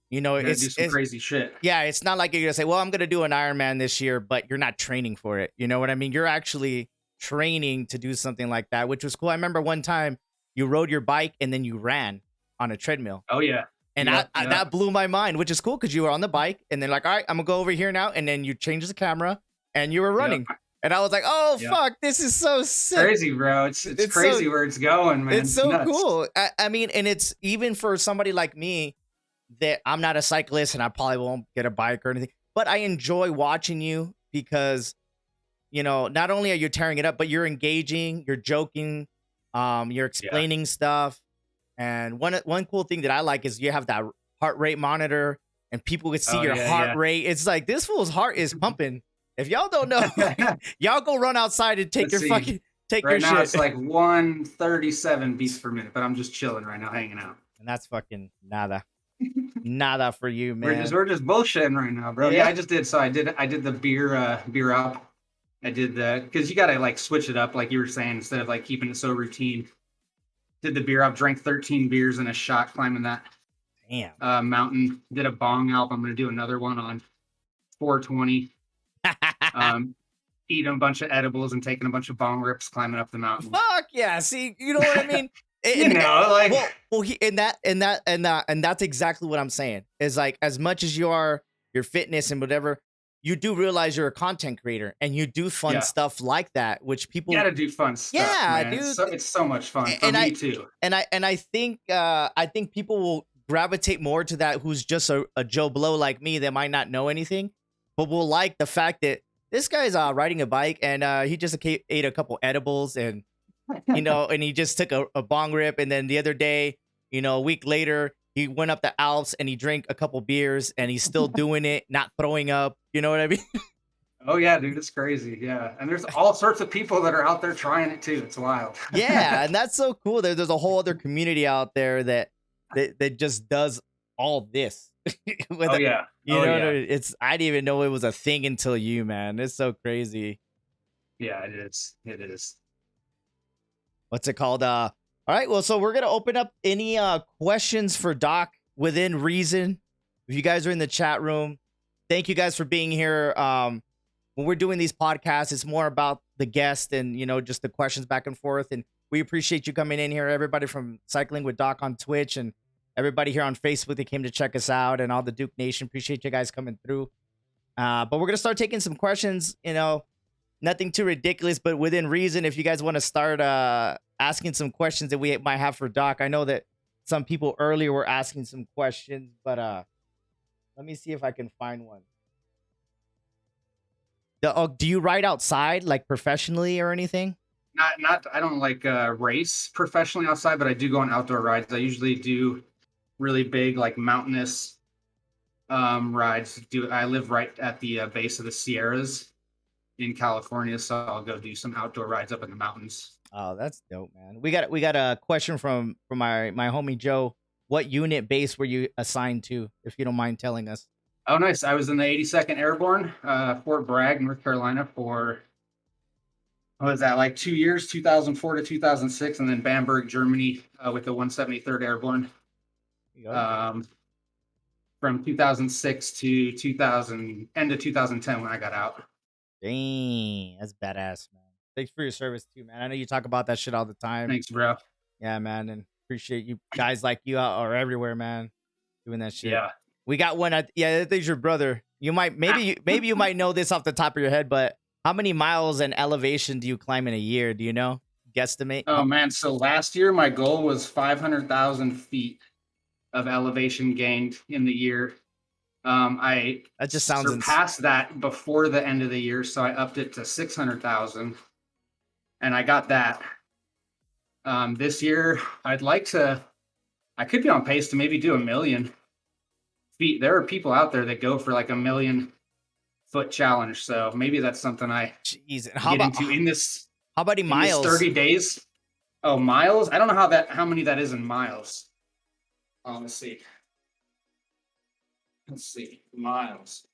you know, it's crazy shit. Yeah. It's not like you're going to say, well, I'm going to do an Ironman this year, but you're not training for it. You know what I mean? You're actually training to do something like that, which was cool. I remember one time you rode your bike and then you ran on a treadmill. Oh yeah. And that blew my mind, which is cool. Cause you were on the bike and then like, all right, I'm gonna go over here now. And then you change the camera and you were running. Yep. And I was like, "Oh fuck, this is so sick, crazy, bro! It's crazy where it's going, man. It's so cool. I mean, and it's even for somebody like me that I'm not a cyclist and I probably won't get a bike or anything, but I enjoy watching you because, you know, not only are you tearing it up, but you're engaging, you're joking, you're explaining stuff, and one cool thing that I like is you have that heart rate monitor and people can see your heart rate. It's like this fool's heart is pumping. If y'all don't know, y'all go run outside and take your shit. Right now it's like 137 beats per minute, but I'm just chilling right now, hanging out. And that's fucking nada for you, man. We're just bullshitting right now, bro. Yeah, I just did. So I did the beer up. I did because you gotta like switch it up, like you were saying, instead of like keeping it so routine. Did the beer up, drank 13 beers in a shot, climbing that mountain. Did a bong album. I'm gonna do another one on 420. Eating a bunch of edibles and taking a bunch of bong rips, climbing up the mountain. Fuck yeah! See, you know what I mean? And that's exactly what I'm saying. Is like as much as you are your fitness and whatever, you do realize you're a content creator and you do fun stuff like that, which people gotta do fun stuff. Yeah, man. Dude, it's so much fun for me too. And I think people will gravitate more to that who's just a Joe Blow like me that might not know anything. But we'll like the fact that this guy's riding a bike and he just ate a couple edibles and, you know, and he just took a bong rip. And then the other day, you know, a week later, he went up the Alps and he drank a couple beers and he's still doing it, not throwing up. You know what I mean? Oh, yeah, dude, it's crazy. Yeah. And there's all sorts of people that are out there trying it, too. It's wild. Yeah. And that's so cool. There's a whole other community out there that just does all this. You know, I didn't even know it was a thing until you, man. It's so crazy. Yeah, it is. What's it called? All right, well, so we're gonna open up any questions for Doc within reason. If you guys are in the chat room, thank you guys for being here. When we're doing these podcasts, it's more about the guest and, you know, just the questions back and forth. And we appreciate you coming in here, everybody from Cycling with Doc on Twitch and everybody here on Facebook that came to check us out and all the Duke Nation. Appreciate you guys coming through. But we're going to start taking some questions, you know, nothing too ridiculous, but within reason. If you guys want to start asking some questions that we might have for Doc. I know that some people earlier were asking some questions, but Let me see if I can find one. Do you ride outside like professionally or anything? Not. I don't like race professionally outside, but I do go on outdoor rides. I usually do really big, like mountainous rides. I live right at the base of the Sierras in California, so I'll go do some outdoor rides up in the mountains. Oh, that's dope, man. We got a question from my homie Joe. What unit base were you assigned to, if you don't mind telling us? Oh, nice. I was in the 82nd Airborne, Fort Bragg, North Carolina, for what was that, like 2 years, 2004 to 2006, and then Bamberg, Germany, with the 173rd Airborne. From 2006 to 2000, end of 2010 when I got out. Dang, that's badass, man. Thanks for your service too, man. I know you talk about that shit all the time. Thanks, bro. Yeah, man, and appreciate you guys like you are everywhere, man, doing that shit. Yeah. We got one. Yeah, I think it's your brother. You might maybe you might know this off the top of your head, but how many miles and elevation do you climb in a year? Do you know? Guesstimate. Oh man, so last year my goal was 500,000 feet of elevation gained in the year. I that just sounds surpassed that before the end of the year, so I upped it to 600,000, and I got that. This year, I could be on pace to maybe do 1,000,000 feet. There are people out there that go for like 1,000,000-foot challenge, so maybe that's something I get into in this. How about miles? 30 days. Oh, miles? I don't know how many that is in miles. Let's see. Miles.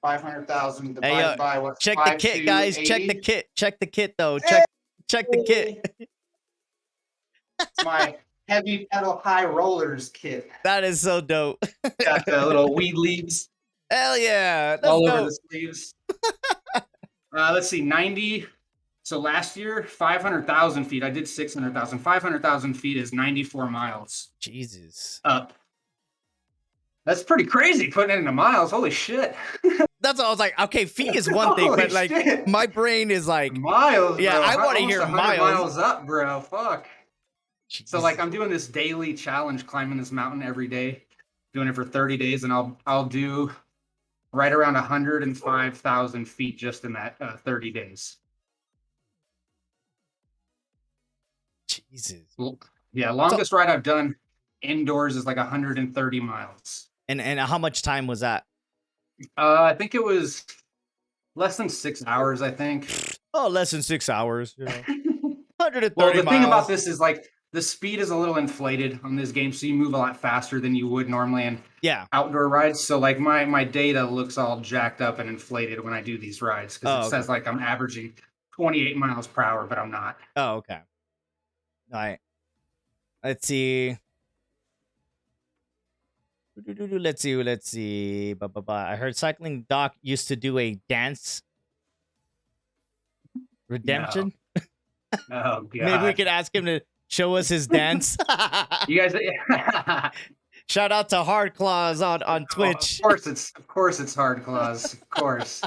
500,000 divided by what's check the kit, guys. 80? Check the kit. Check the kit, though. Check the kit. It's my heavy pedal high rollers kit. That is so dope. Got the little weed leaves. Hell yeah. All over the sleeves. Let's see, 90. So last year, 500,000 feet. I did 600,000. 500,000 feet is 94 miles. Jesus. Up. That's pretty crazy putting it into miles. Holy shit. That's all I was like, okay, feet is one thing, but like shit. My brain is like miles. Yeah, bro. I want to hear miles up, bro. Fuck. Jeez. So like I'm doing this daily challenge, climbing this mountain every day, doing it for 30 days, and I'll do right around 105,000 feet just in that 30 days. Jesus. Yeah, longest ride I've done indoors is like 130 miles. And how much time was that? I think it was less than 6 hours, I think. Oh, less than 6 hours. You know. 130 well, the miles. thing about this is like the speed is a little inflated on this game, so you move a lot faster than you would normally in outdoor rides. So like my data looks all jacked up and inflated when I do these rides because says like I'm averaging 28 miles per hour, but I'm not. Oh, okay. All right. Let's see. Let's see. I heard Cycling Doc used to do a dance redemption. No. Oh god. Maybe we could ask him to show us his dance. You guys shout out to Hard Claws on Twitch. Of course it's Hard Claws. Of course.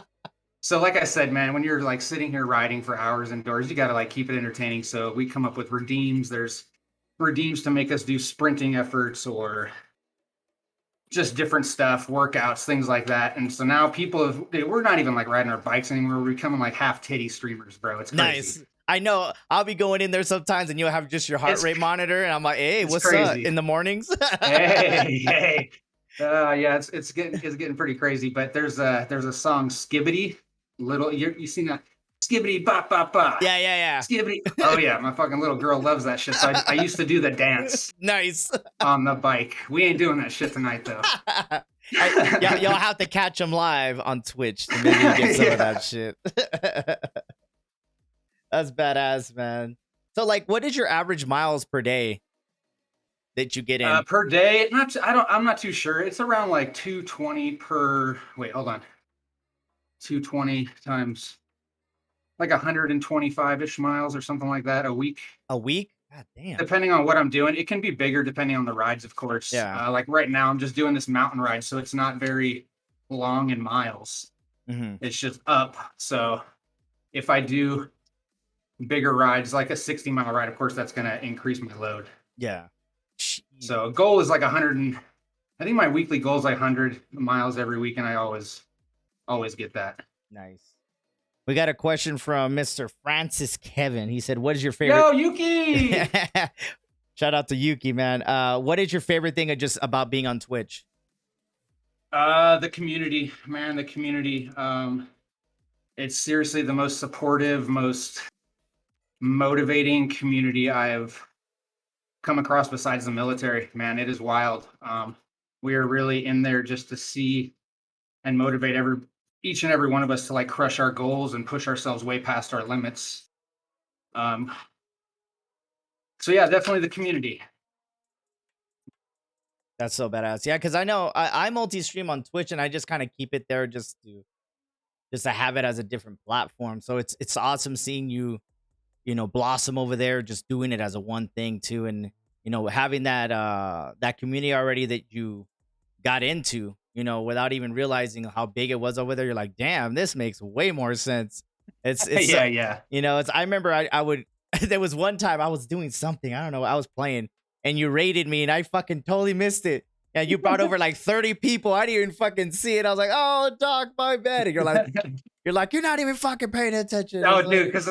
So like I said, man, when you're like sitting here riding for hours indoors, you got to like keep it entertaining. So we come up with redeems. There's redeems to make us do sprinting efforts or just different stuff, workouts, things like that. And so now we're not even like riding our bikes anymore. We're becoming like half titty streamers, bro. It's crazy. Nice. I know. I'll be going in there sometimes and you'll have just your heart rate monitor. And I'm like, hey, what's up in the mornings? hey. Yeah, it's getting pretty crazy. But there's a song, Skibbity. You seen that? Skibbity bop bop bop. Yeah. Skibbity. Oh yeah, my fucking little girl loves that shit. So I used to do the dance. Nice. On the bike. We ain't doing that shit tonight though. Y'all have to catch them live on Twitch to maybe get some of that shit. That's badass, man. So like, what is your average miles per day that you get in? Per day? I'm not too sure. It's around like 220 per. Wait, hold on. 220 times like 125-ish miles or something like that a week. A week? God damn. Depending on what I'm doing. It can be bigger depending on the rides, of course. Yeah. Like right now, I'm just doing this mountain ride, so it's not very long in miles. Mm-hmm. It's just up. So if I do bigger rides, like a 60-mile ride, of course, that's going to increase my load. Yeah. So goal is like 100 I think my weekly goal is like 100 miles every week, and I always get that. Nice. We got a question from Mr. Francis Kevin. He said, "What is your favorite?" Yo, Yuki! Shout out to Yuki, man. What is your favorite thing about being on Twitch? The community, man. The community. It's seriously the most supportive, most motivating community I have come across besides the military. Man, it is wild. We are really in there just to see and motivate each and every one of us to like crush our goals and push ourselves way past our limits. So yeah, definitely the community. That's so badass. Yeah, because I know I multi-stream on Twitch and I just kind of keep it there just to have it as a different platform. So it's awesome seeing you blossom over there, just doing it as a one thing too, and having that community already that you got into, without even realizing how big it was over there. You're like, damn, this makes way more sense. It's yeah. I remember I would there was one time I was doing something, I don't know, I was playing and you raided me and I fucking totally missed it. And you brought over like 30 people. I didn't even fucking see it. I was like, oh, dog, my bad. And you're like, you're not even fucking paying attention. Oh, dude, because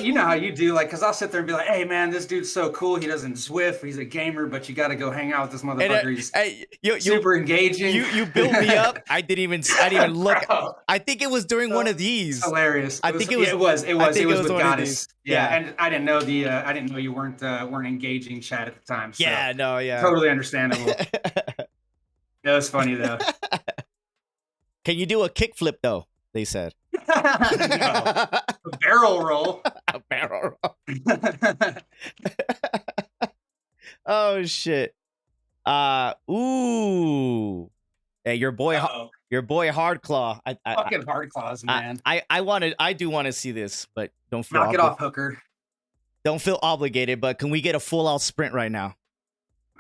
you know how you do, like, because I'll sit there and be like, hey, man, this dude's so cool. He doesn't Zwift. He's a gamer, but you got to go hang out with this motherfucker. He's super engaging. You built me up. I didn't even look. I think it was during one of these. Hilarious. It was with Goddess. Yeah, and I didn't know you weren't engaging chat at the time. So yeah, no, yeah, totally understandable. It was funny though. Can you do a kickflip though? They said. No. A barrel roll. A barrel roll. Oh shit. Ooh. Hey, your boy Hardclaw. Fucking Hardclaws, man. I do want to see this, but don't feel knock it off, Hooker. Don't feel obligated, but can we get a full out sprint right now?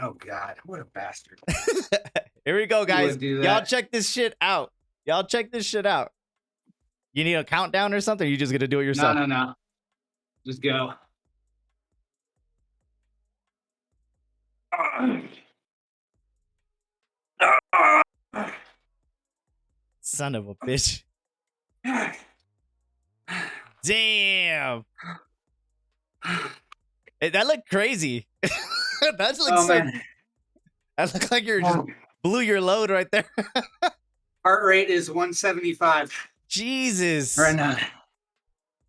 Oh God, what a bastard. Here we go, guys. Y'all check this shit out. You need a countdown or something? Or you just gonna do it yourself? No. Just go. Son of a bitch. Damn. Hey, that looked crazy. That looks man. That looked like you just blew your load right there. Heart rate is 175. Jesus. Right now.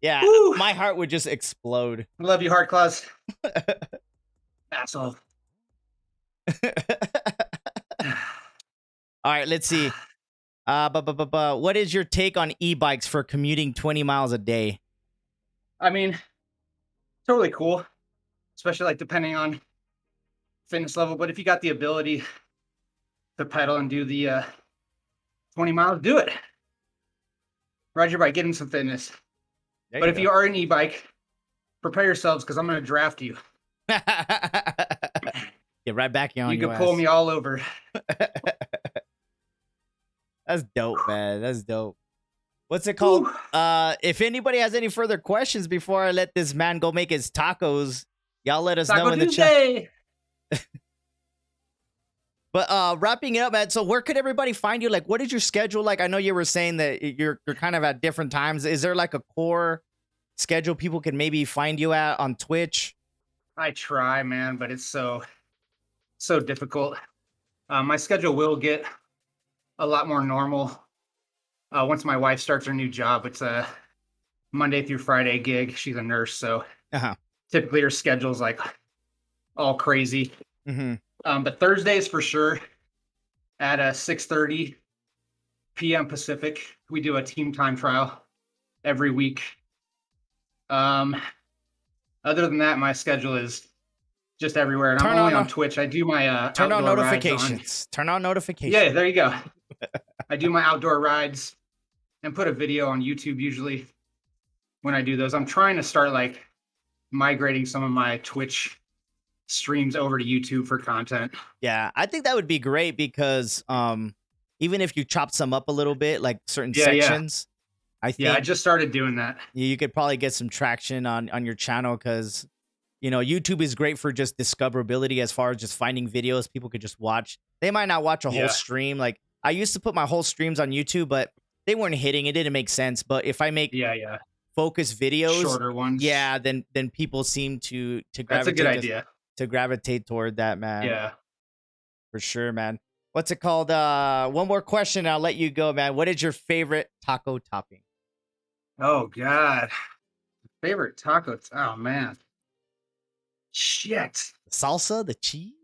Yeah, woo. My heart would just explode. I love you, Hardclaws. Asshole. All right, let's see. What is your take on e-bikes for commuting 20 miles a day? I mean, totally cool, especially like depending on fitness level. But if you got the ability to pedal and do the 20 miles, do it. Ride your bike, get in some fitness. But if you are an e-bike, prepare yourselves because I'm going to draft you. Get right back on. You can pull me all over. That's dope, man. That's dope. What's it called? If anybody has any further questions before I let this man go make his tacos, y'all let us know in the chat. But wrapping it up, man. So where could everybody find you? Like, what is your schedule like? I know you were saying that you're kind of at different times. Is there like a core schedule people can maybe find you at on Twitch? I try, man, but it's so difficult. My schedule will get a lot more normal once my wife starts her new job. It's a Monday through Friday gig. She's a nurse, so typically her schedule's like all crazy. Mm-hmm. But Thursdays for sure at 6:30 p.m. Pacific, we do a team time trial every week. Other than that, my schedule is just everywhere, and I'm only on Twitch. I do my turn on notifications. Turn on notifications. Yeah, there you go. I do my outdoor rides and put a video on YouTube usually when I do those. I'm trying to start like migrating some of my Twitch streams over to YouTube for content. Yeah, I think that would be great because even if you chop some up a little bit, like certain sections, I think I just started doing that. You could probably get some traction on your channel because YouTube is great for just discoverability as far as just finding videos people could just watch. They might not watch a whole stream. Like I used to put my whole streams on YouTube, but they weren't hitting. It didn't make sense. But if I make focus videos, shorter ones, then people seem to gravitate. That's a good idea. To gravitate toward that, man. Yeah, for sure, man. What's it called? One more question, and I'll let you go, man. What is your favorite taco topping? Oh God, favorite taco. Oh man, shit. The salsa, the cheese,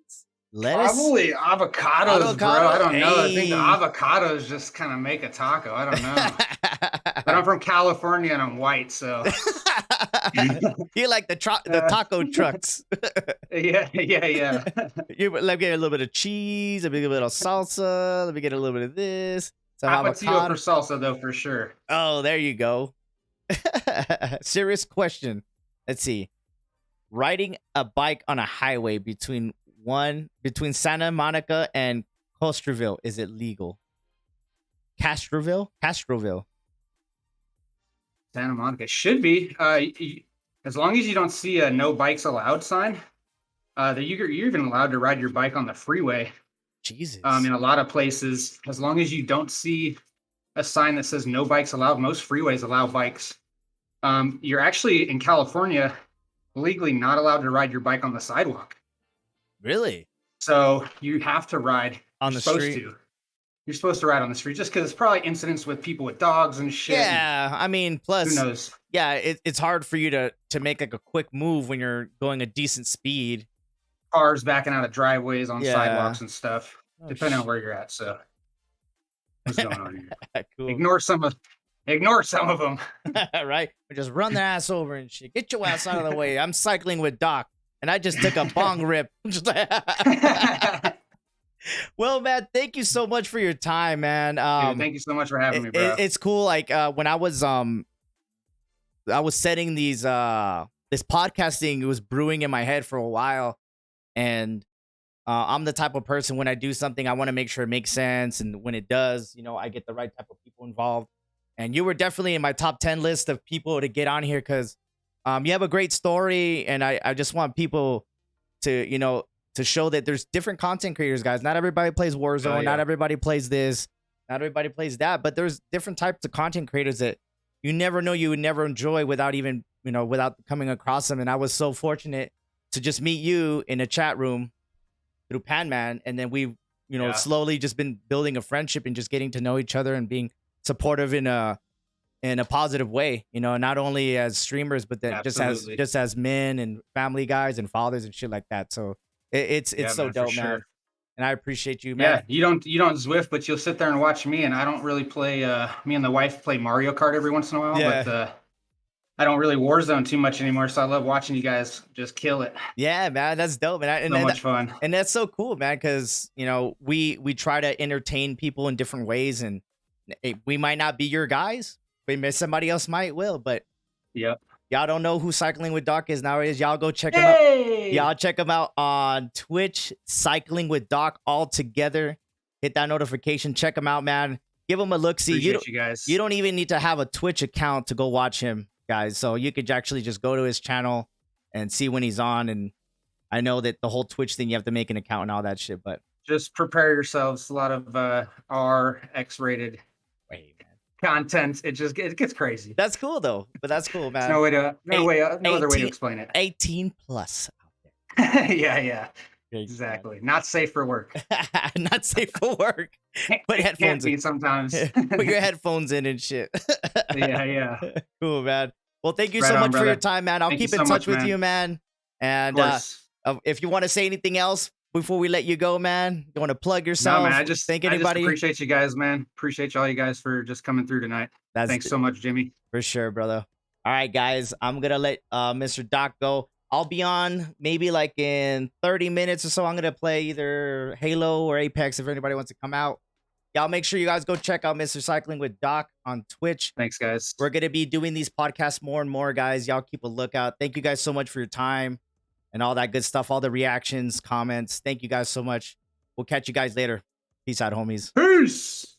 lettuce. Probably avocados, bro. I don't know. I think the avocados just kind of make a taco. I don't know. But I'm from California and I'm white, so. You like the taco trucks. Yeah. You let me get a little bit of cheese, a little bit of salsa. Let me get a little bit of this. Some avocado for salsa, though, for sure. Oh, there you go. Serious question. Let's see. Riding a bike on a highway between Santa Monica and Castroville, is it legal? Castroville. Santa Monica should be. As long as you don't see a no bikes allowed sign, you're even allowed to ride your bike on the freeway. Jesus. In a lot of places, as long as you don't see a sign that says no bikes allowed, most freeways allow bikes. You're actually in California legally not allowed to ride your bike on the sidewalk. Really? So you have to ride on the street. You're supposed to ride on the street just because it's probably incidents with people with dogs and shit. Yeah, I mean, plus, who knows? Yeah, it's hard for you to make like a quick move when you're going a decent speed. Cars backing out of driveways on sidewalks and stuff, depending on where you're at. So what's going on here? Cool. Ignore some of them. Right? Or just run their ass over and shit. Get your ass out of the way. I'm cycling with Doc, and I just took a bong rip. Well, man, thank you so much for your time, man. Dude, thank you so much for having me, bro. It's cool. Like when I was setting these this podcasting, it was brewing in my head for a while, and I'm the type of person when I do something, I want to make sure it makes sense, and when it does, I get the right type of people involved. And you were definitely in my top 10 list of people to get on here because you have a great story, and I just want people to to show that there's different content creators, guys. Not everybody plays Warzone. Not everybody plays this. Not everybody plays that. But there's different types of content creators that you never know you would never enjoy without even, without coming across them. And I was so fortunate to just meet you in a chat room through Panman. And then we've, slowly just been building a friendship and just getting to know each other and being supportive in a positive way, not only as streamers, but then just as men and family guys and fathers and shit like that. So it's so man, dope, man. And I appreciate you, man. Yeah, you don't Zwift, but you'll sit there and watch me. And I don't really play. Me and the wife play Mario Kart every once in a while, but I don't really Warzone too much anymore. So I love watching you guys just kill it. Yeah, man, that's dope, man. And so much fun. And that's so cool, man, because we try to entertain people in different ways, and we might not be your guys, but somebody else will. But y'all don't know who Cycling with Doc is nowadays. Y'all go check him out. Y'all check him out on Twitch, Cycling with Doc, all together. Hit that notification. Check him out, man. Give him a look. See, you guys. You don't even need to have a Twitch account to go watch him, guys. So you could actually just go to his channel and see when he's on. And I know that the whole Twitch thing, you have to make an account and all that shit. But just prepare yourselves. A lot of R X-rated content. It gets crazy. That's cool though. But that's cool, man. No other way to explain it. 18 plus out there. Yeah. Exactly. Not safe for work. Not safe for work. Put headphones in sometimes. Put your headphones in and shit. Yeah. Cool, man. Well, thank you so much for your time, man. I'll keep in touch with you, man. And if you want to say anything else before we let you go, man, you want to plug yourself? No, man. I just appreciate you guys, man. Appreciate all you guys for just coming through tonight. Thanks so much, Jimmy. For sure, brother. All right, guys. I'm gonna let Mr. Doc go. I'll be on maybe like in 30 minutes or so. I'm gonna play either Halo or Apex if anybody wants to come out. Y'all make sure you guys go check out Mr. Cycling with Doc on Twitch. Thanks, guys. We're gonna be doing these podcasts more and more, guys. Y'all keep a lookout. Thank you guys so much for your time and all that good stuff, all the reactions, comments. Thank you guys so much. We'll catch you guys later. Peace out, homies. Peace.